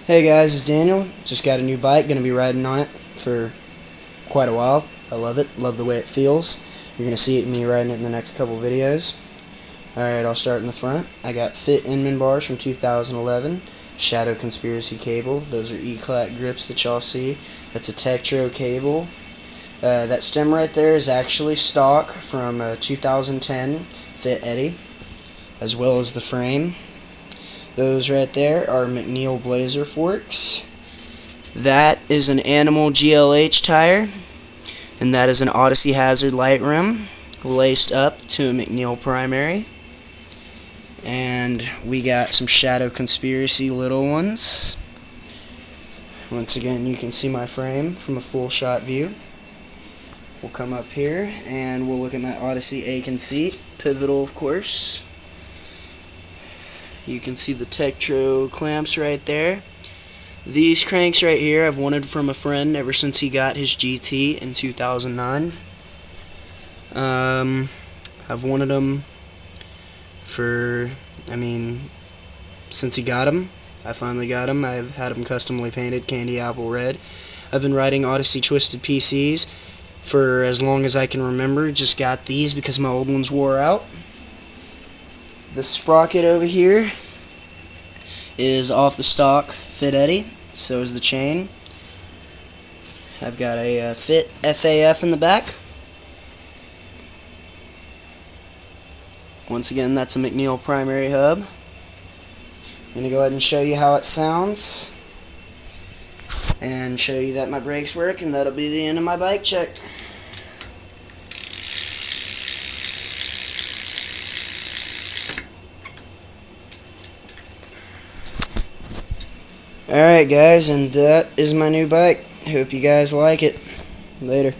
Hey guys, it's Daniel. Just got a new bike, gonna be riding on it for quite a while. I love it, love the way it feels. You're gonna see me riding it in the next couple videos. Alright, I'll start in the front. I got Fit Inman bars from 2011, Shadow Conspiracy cable. Those are E-Clat grips that y'all see. That's a Tektro cable. That stem right there is actually stock from 2010 Fit Eddy, as well as the frame. Those right there are McNeil Blazer forks. That is an Animal GLH tire, and that is an Odyssey Hazard light rim laced up to a McNeil primary. And we got some Shadow Conspiracy little ones. Once again, you can see my frame from a full shot view. We'll come up here and we'll look at my Odyssey Aiken seat, pivotal of course. You can see the Tektro clamps right there. These cranks right here I've wanted from a friend ever since he got his GT in 2009. I've wanted them since he got them. I finally got them. I've had them customly painted candy apple red. I've been riding Odyssey Twisted PCs for as long as I can remember. Just got these because my old ones wore out. The sprocket over here is off the stock Fit Eddy, so is the chain. I've got a Fit FAF in the back. Once again, that's a McNeil primary hub. I'm going to go ahead and show you how it sounds and show you that my brakes work, and that'll be the end of my bike check. Alright guys, and that is my new bike. Hope you guys like it. Later.